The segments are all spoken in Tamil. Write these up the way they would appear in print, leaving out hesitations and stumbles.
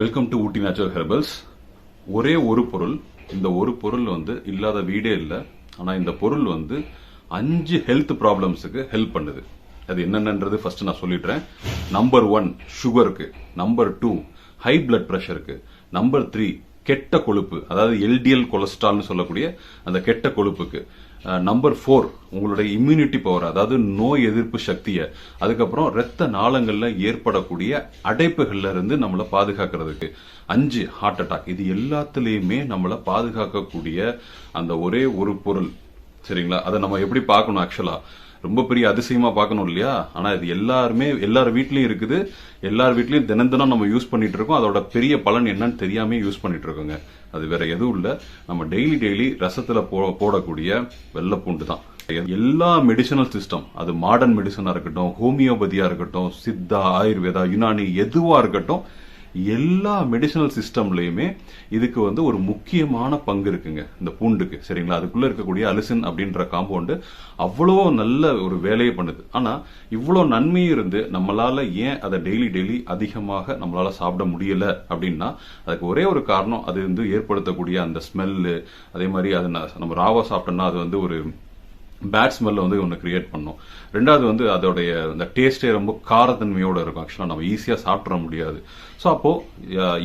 Welcome to Ooty natural herbals. ஒரே ஒரு பொருள், இந்த ஒரு பொருள் இல்லாத வீடே இல்லை. ஆனால் இந்த பொருள் 5 ஹெல்த் ப்ராப்ளம்ஸுக்கு ஹெல்ப் பண்ணுது. அது என்னென்னது ஃபர்ஸ்ட் நான் சொல்லிடுறேன். நம்பர் 1 சுகருக்கு, நம்பர் 2 ஹை பிளட் ப்ரெஷருக்கு, நம்பர் 3 கெட்ட கொழுப்பு, அதாவது எல்டிஎல் கொலஸ்ட்ரால்னு சொல்லக்கூடிய அந்த கெட்ட கொழுப்புக்கு, நம்பர் 4 உங்களுடைய இம்யூனிட்டி பவர், அதாவது நோய் எதிர்ப்பு சக்தியை, அதுக்கப்புறம் இரத்த நாளங்கள்ல ஏற்படக்கூடிய அடைப்புகள்ல இருந்து நம்மளை பாதுகாக்கிறதுக்கு, 5 ஹார்ட் அட்டாக். இது எல்லாத்துலயுமே நம்மளை பாதுகாக்கக்கூடிய அந்த ஒரே ஒரு பொருள். சரிங்களா? அதை நம்ம எப்படி பார்க்கணும்? ஆக்சுவலா ரொம்ப பெரிய அதிசயமா பார்க்கணும் இல்லையா? ஆனா இது எல்லார் வீட்லயும் இருக்குது. எல்லார் வீட்லயும் தினம் தினம் நம்ம யூஸ் பண்ணிட்டு இருக்கோம். அதோட பெரிய பலன் என்னன்னு தெரியாம யூஸ் பண்ணிட்டு இருக்கோங்க. அது வேற எதுவும் இல்ல, நம்ம டெய்லி ரசத்துல போடக்கூடிய வெள்ளைப்பூண்டு தான். எல்லா மெடிசனல் சிஸ்டம், அது மாடர்ன் மெடிசனா இருக்கட்டும், ஹோமியோபதியா இருக்கட்டும், சித்தா, ஆயுர்வேதா, யுனானி, எதுவா இருக்கட்டும், எல்லா மெடிசனல் சிஸ்டம்லயுமே இதுக்கு ஒரு முக்கியமான பங்கு இருக்குங்க, இந்த பூண்டுக்கு. சரிங்களா? அதுக்குள்ள இருக்கக்கூடிய அலிசின் அப்படின்ற காம்பவுண்ட் அவ்வளோ நல்ல ஒரு வேலையை பண்ணுது. ஆனா இவ்வளவு நன்மையும் இருந்து நம்மளால ஏன் அதை டெய்லி அதிகமாக நம்மளால சாப்பிட முடியல அப்படின்னா, அதுக்கு ஒரே ஒரு காரணம், அது ஏற்படுத்தக்கூடிய அந்த ஸ்மெல்லு. அதே மாதிரி அது நம்ம ராவா சாப்பிட்டோம்னா அது ஒரு பேட் ஸ்மெல்ல ஒன்று கிரியேட் பண்ணும். ரெண்டாவது அதோடைய அந்த டேஸ்டே ரொம்ப காரத்தன்மையோட இருக்கும். ஆக்சுவலா நம்ம ஈஸியா சாப்பிட முடியாது. ஸோ அப்போ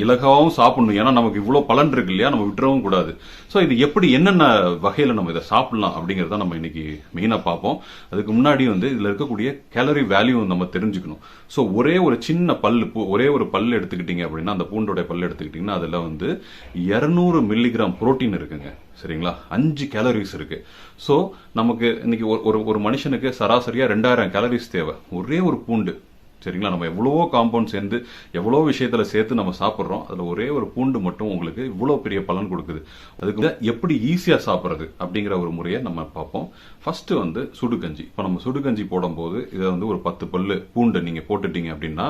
இலகாவும் சாப்பிடணும். ஏன்னா நமக்கு இவ்வளவு பலன் இருக்கு இல்லையா, நம்ம விட்டுறவும் கூடாது. ஸோ இது எப்படி, என்னென்ன வகையில நம்ம இதை சாப்பிடலாம் அப்படிங்கறத நம்ம இன்னைக்கு மெயினா பார்ப்போம். அதுக்கு முன்னாடி இதுல இருக்கக்கூடிய கேலரி வேல்யூ நம்ம தெரிஞ்சுக்கணும். ஸோ ஒரே ஒரு சின்ன ஒரே ஒரு பல்லு எடுத்துக்கிட்டீங்க அப்படின்னா, அந்த பூண்டோட பல்லு எடுத்துக்கிட்டீங்கன்னா அதுல 200 மில்லிகிராம் புரோட்டீன் இருக்குங்க. சரிங்களா? 5 கேலரிஸ் இருக்கு. சோ நமக்கு இன்னைக்கு ஒரு மனுஷனுக்கு சராசரியா 2000 கேலரிஸ் தேவை, ஒரே ஒரு பூண்டு. சரிங்களா? நம்ம எவ்வளவோ காம்பவுண்ட் சேர்ந்து எவ்வளோ விஷயத்துல சேர்த்து நம்ம சாப்பிட்றோம். அதுல ஒரே ஒரு பூண்டு மட்டும் உங்களுக்கு இவ்வளவு பெரிய பலன் கொடுக்குது. அதுக்கு எப்படி ஈஸியா சாப்பிட்றது அப்படிங்கிற ஒரு முறையை நம்ம பார்ப்போம். ஃபர்ஸ்ட் சுடுகஞ்சி. இப்போ நம்ம சுடுகஞ்சி போடும்போது இதை ஒரு 10 பல்லு பூண்டு நீங்க போட்டுட்டீங்க அப்படின்னா,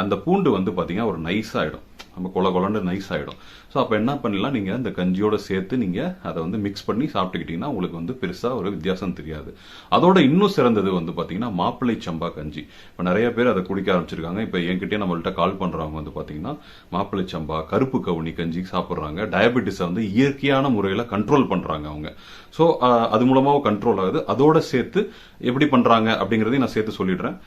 அந்த பூண்டு பாத்தீங்கன்னா ஒரு நைஸ் ஆயிடும், நம்ம கொலன்னு நைஸ் ஆயிடும். ஸோ அப்போ என்ன பண்ணலாம், நீங்க அந்த கஞ்சியோட சேர்த்து நீங்க அதை மிக்ஸ் பண்ணி சாப்பிட்டுக்கிட்டீங்கன்னா உங்களுக்கு பெருசா ஒரு வித்தியாசம் தெரியாது. அதோட இன்னும் சிறந்தது பாத்தீங்கன்னா மாப்பிள்ளை சம்பா கஞ்சி. இப்போ நிறைய பேர் அதை குடிக்க ஆரம்பிச்சிருக்காங்க. இப்போ என்கிட்டயே நம்மள்ட்ட கால் பண்றவங்க பாத்தீங்கன்னா மாப்பிள்ளை சம்பா, கருப்பு கவுனி கஞ்சி சாப்பிட்றாங்க. டயபெட்டிஸை இயற்கையான முறையில கண்ட்ரோல் பண்றாங்க அவங்க. ஸோ அது மூலமாவும் கண்ட்ரோல் ஆகுது. அதோட சேர்த்து எப்படி பண்றாங்க அப்படிங்கறதையும் நான் சேர்த்து சொல்லிடுறேன்.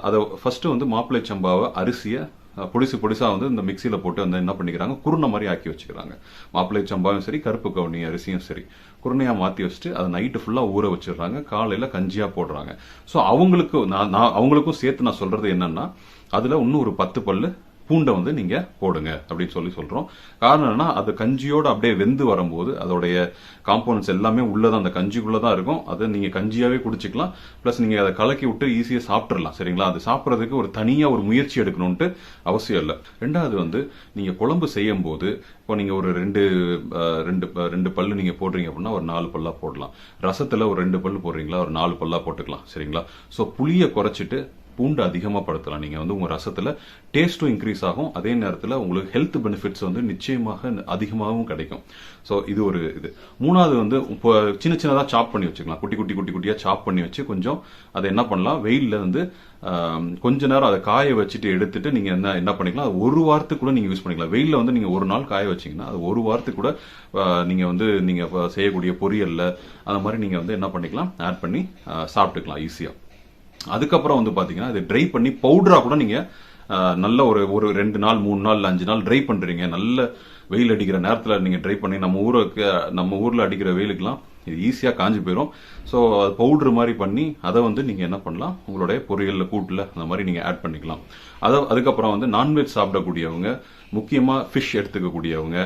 அதை ஃபர்ஸ்ட் மாப்பிள்ளை சம்பாவை அரிசியை பொடிசா இந்த மிக்சியில போட்டு என்ன பண்ணிக்கிறாங்க, குருணை மாதிரி ஆக்கி வச்சுக்கிறாங்க. மாப்பிள்ளை சம்பாவும் சரி, கருப்பு கவுனி அரிசியும் சரி, குருணையா மாத்தி வச்சுட்டு அதை நைட்டு ஃபுல்லா ஊற வச்சிடுறாங்க. காலையில கஞ்சியா போடுறாங்க. ஸோ அவங்களுக்கும் சேர்த்து நான் சொல்றது என்னன்னா, அதுல இன்னும் ஒரு 10 பல்லு பூண்டை நீங்க போடுங்க அப்படின்னு சொல்றோம். காரணம் என்னன்னா, அது கஞ்சியோட அப்படியே வெந்து வரும்போது அதோடைய காம்பவுண்ட்ஸ் எல்லாமே உள்ளதான், அந்த கஞ்சிக்குள்ளதான் இருக்கும். அதை நீங்க கஞ்சியாவே குடிச்சுக்கலாம். பிளஸ் நீங்க அதை கலக்கி விட்டு ஈஸியா சாப்பிட்டுறலாம். சரிங்களா? அது சாப்பிட்றதுக்கு ஒரு தனியா ஒரு முயற்சி எடுக்கணும்ட்டு அவசியம் இல்லை. ரெண்டாவது நீங்க குழம்பு செய்யும் போது, இப்போ நீங்க ஒரு ரெண்டு பல்லு நீங்க போடுறீங்க அப்படின்னா ஒரு 4 பல்லா போடலாம். ரசத்துல ஒரு 2 பல்லு போடுறீங்களா, ஒரு 4 பல்லா போட்டுக்கலாம். சரிங்களா? சோ புளியை குறைச்சிட்டு பூண்டு அதிகமா படுத்தலாம். நீங்க உங்க ரசத்துல டேஸ்டும் இன்க்ரீஸ் ஆகும். அதே நேரத்தில் உங்களுக்கு ஹெல்த் பெனிஃபிட்ஸ் நிச்சயமாக அதிகமாகவும் கிடைக்கும். ஸோ இது ஒரு இது. மூணாவது இப்போ சின்னதா சாப் பண்ணி வச்சுக்கலாம். குட்டியா சாப் பண்ணி வச்சு கொஞ்சம் அதை என்ன பண்ணலாம், வெயில்ல கொஞ்ச நேரம் அதை காய வச்சுட்டு எடுத்துட்டு நீங்க என்ன பண்ணிக்கலாம், அது ஒரு வாரத்துக்கு கூட நீங்க யூஸ் பண்ணிக்கலாம். வெயில்ல நீங்க ஒரு நாள் காய வச்சீங்கன்னா அது ஒரு வாரத்துக்கு கூட நீங்க நீங்க செய்யக்கூடிய பொரியல்ல அந்த மாதிரி நீங்க என்ன பண்ணிக்கலாம், ஆட் பண்ணி சாப்பிட்டுக்கலாம் ஈஸியா. அதுக்கப்புறம் பாத்தீங்கன்னா இது ட்ரை பண்ணி பவுடரா கூட நீங்க நல்ல ஒரு 2 நாள் 3 நாள் 5 நாள் ட்ரை பண்றீங்க. நல்ல வெயில் அடிக்கிற நேரத்துல நீங்க ட்ரை பண்ணி, நம்ம ஊர்ல அடிக்கிற வெயிலுக்குலாம் இது ஈஸியா காஞ்சி போயிடும். ஸோ அது பவுடர் மாதிரி பண்ணி அதை நீங்க என்ன பண்ணலாம், உங்களுடைய பொரியல்ல கூட்டுல அந்த மாதிரி நீங்க ஆட் பண்ணிக்கலாம். அதுக்கப்புறம் நான்வெஜ் சாப்பிடக்கூடியவங்க, முக்கியமா ஃபிஷ் எடுத்துக்கக்கூடியவங்க,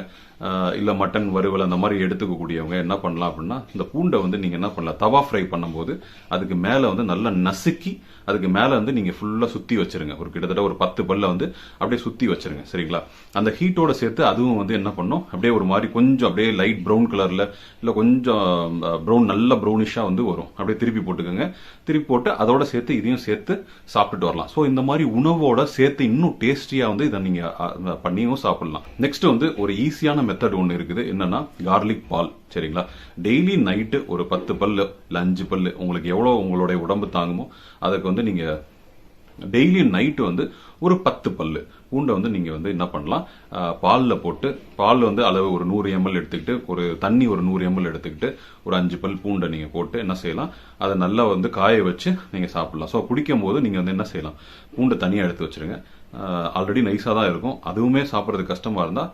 இல்ல மட்டன் வறுவல் அந்த மாதிரி எடுத்துக்கக்கூடியவங்க என்ன பண்ணலாம் அப்படின்னா, இந்த பூண்டை நீங்க என்ன பண்ணலாம், தவா ஃப்ரை பண்ணும்போது அதுக்கு மேல நல்லா நசுக்கி அதுக்கு மேல நீங்க ஃபுல்லா சுத்தி வச்சிருங்க. ஒரு கிட்டத்தட்ட ஒரு 10 பல்ல அப்படியே சுத்தி வச்சிருங்க. சரிங்களா? அந்த ஹீட்டோட சேர்த்து அதுவும் என்ன பண்ணும், அப்படியே ஒரு மாதிரி கொஞ்சம் அப்படியே லைட் ப்ரௌன் கலர்ல, இல்ல கொஞ்சம் ப்ரௌன், நல்ல ப்ரௌனிஷா வரும். அப்படியே திருப்பி போட்டுக்கோங்க. திருப்பி போட்டு அதோட சேர்த்து இதையும் சேர்த்து சாப்பிட்டுட்டு வரலாம். ஸோ இந்த மாதிரி உணவோட சேர்த்து இன்னும் டேஸ்டியா இதை நீங்க பண்ணியும் சாப்பிடலாம். நெக்ஸ்ட் ஒரு ஈஸியான மெத்தட் ஒன்று இருக்குது. என்னன்னா கார்லிக் பால். சரிங்களா? டெய்லி நைட்டு ஒரு 10 பல்லு இல்ல 5 பல்லு, உங்களுக்கு எவ்வளவு உங்களுடைய உடம்பு தாங்குமோ அதுக்கு நீங்க டெய்லி நைட்டு வந்து ஒரு 10 பல்லு பூண்டை வந்து நீங்க வந்து என்ன பண்ணலாம், பாலில் போட்டு, பால் வந்து அளவு ஒரு 100 ml எடுத்துக்கிட்டு, ஒரு தண்ணி ஒரு 100 ml எடுத்துக்கிட்டு, ஒரு 5 பல் பூண்டை நீங்க போட்டு என்ன செய்யலாம், அதை நல்லா வந்து காய வச்சு நீங்க சாப்பிடலாம். ஸோ குடிக்கும் போது நீங்க வந்து என்ன செய்யலாம், பூண்டை தனியாக எடுத்து வச்சிருங்க. ஆல்ரெடி நைஸாக தான் இருக்கும், அதுவுமே சாப்பிட்றது கஷ்டமா இருந்தா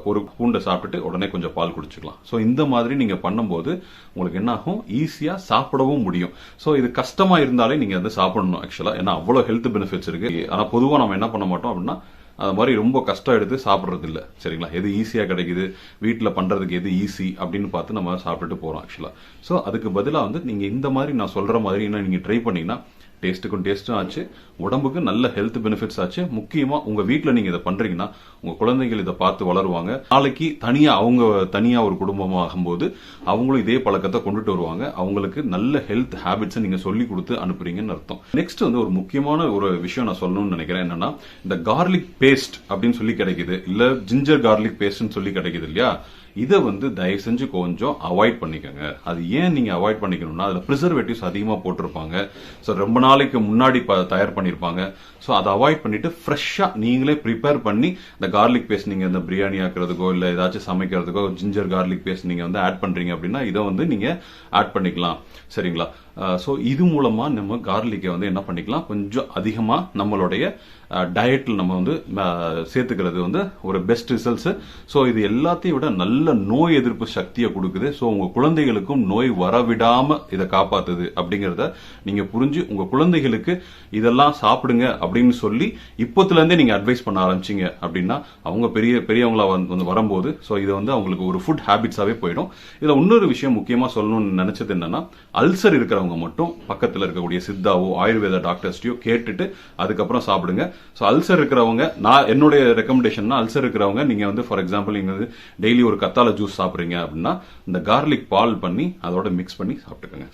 ஒரு பூண்டை சாப்பிட்டுட்டு உடனே கொஞ்சம் பால் குடிச்சுக்கலாம். ஸோ இந்த மாதிரி நீங்க பண்ணும்போது உங்களுக்கு என்ன ஆகும், ஈஸியா சாப்பிடவும் முடியும். ஸோ இது கஷ்டமா இருந்தாலே நீங்க வந்து சாப்பிடணும் ஆக்சுவலா, ஏன்னா அவ்வளோ ஹெல்த் பெனிஃபிட்ஸ் இருக்கு. ஆனா பொதுவாக நம்ம என்ன பண்ண மாட்டோம் அப்படின்னா, அது மாதிரி ரொம்ப கஷ்டம் எடுத்து சாப்பிட்றது இல்லை. சரிங்களா, எது ஈஸியா கிடைக்குது, வீட்டில் பண்றதுக்கு எது ஈஸி அப்படின்னு பார்த்து நம்ம சாப்பிட்டுட்டு போறோம் ஆக்சுவலா. ஸோ அதுக்கு பதிலாக வந்து நீங்க இந்த மாதிரி நான் சொல்ற மாதிரி நீங்க ட்ரை பண்ணீங்கன்னா டேஸ்ட்டுக்கும் டேஸ்ட்டும் ஆச்சு, உடம்புக்கு நல்ல ஹெல்த் பெனிஃபிட்ஸ் ஆச்சு. முக்கியமா உங்க வீட்டில் நீங்க இதை பண்றீங்கன்னா உங்க குழந்தைகள் இதை பார்த்து வளருவாங்க. நாளைக்கு தனியா ஒரு குடும்பமாக ஆகும்போது அவங்களும் இதே பழக்கத்தை கொண்டுட்டு வருவாங்க. அவங்களுக்கு நல்ல ஹெல்த் ஹேபிட்ஸை நீங்க சொல்லி கொடுத்து அனுப்புறீங்கன்னு அர்த்தம். நெக்ஸ்ட் வந்து ஒரு முக்கியமான ஒரு விஷயம் நான் சொல்லணும்னு நினைக்கிறேன். என்னன்னா, இந்த கார்லிக் பேஸ்ட் அப்படின்னு சொல்லி கிடைக்குது, இல்ல ஜிஞ்சர் கார்லிக் பேஸ்ட்னு சொல்லி கிடைக்குது இல்லையா, இதை வந்து தயவு செஞ்சு கொஞ்சம் அவாய்ட் பண்ணிக்கோங்க. அது ஏன் நீங்க அவாய்ட் பண்ணிக்கணும்னா, அதுல ப்ரிசர்வேட்டிவ்ஸ் அதிகமா போட்டிருப்பாங்க. ஸோ ரொம்ப நாளைக்கு முன்னாடி தயார் பண்ணியிருப்பாங்க. ஸோ அதை அவாய்ட் பண்ணிட்டு ஃப்ரெஷ்ஷா நீங்களே ப்ரிப்பேர் பண்ணி இந்த கார்லிக் பேஸ்ட் நீங்க இந்த பிரியாணி ஆக்குறதுக்கோ இல்ல ஏதாச்சும் சமைக்கிறதுக்கோ ஜிஞ்சர் கார்லிக் பேஸ்ட் நீங்க வந்து ஆட் பண்றீங்க அப்படின்னா இதை வந்து நீங்க ஆட் பண்ணிக்கலாம். சரிங்களா, ஸோ இது மூலமா நம்ம கார்லிக்கை வந்து என்ன பண்ணிக்கலாம், கொஞ்சம் அதிகமா நம்மளுடைய டயட்ல நம்ம வந்து சேர்த்துக்கிறது வந்து ஒரு பெஸ்ட் ரிசல்ட்ஸ். ஸோ இது எல்லாத்தையும் விட நல்ல நோய் எதிர்ப்பு சக்தியை கொடுக்குது. ஸோ உங்க குழந்தைகளுக்கும் நோய் வரவிடாம இதை காப்பாத்துது அப்படிங்கறத நீங்க புரிஞ்சு உங்க குழந்தைகளுக்கு இதெல்லாம் சாப்பிடுங்க அப்படின்னு சொல்லி இப்போத்துல இருந்தே நீங்க அட்வைஸ் பண்ண ஆரம்பிச்சீங்க அப்படின்னா அவங்க பெரியவங்களா வந்து வரும்போது ஸோ இது வந்து அவங்களுக்கு ஒரு ஃபுட் ஹேபிட்ஸாவே போயிடும். இதுல இன்னொரு விஷயம் முக்கியமா சொல்லணும்னு நினைச்சது என்னன்னா, அல்சர் இருக்கிறவங்க மட்டும் பக்கத்துல இருக்கக்கூடிய சித்தாவோ ஆயுர்வேத டாக்டர்ஸ்டையோ கேட்டுட்டு அதுக்கப்புறம் சாப்பிடுங்க. ஸோ அல்சர் இருக்கிறவங்க, நான் என்னுடைய ரெக்கமெண்டேஷன், அல்சர் இருக்கிறவங்க நீங்க வந்து ஃபார் எக்ஸாம்பிள் நீங்க வந்து டெய்லி ஒரு கத்தாழை ஜூஸ் சாப்பிடுறீங்க அப்படின்னா இந்த கார்லிக் பால் பண்ணி அதோட மிக்ஸ் பண்ணி சாப்பிட்டுக்கோங்க.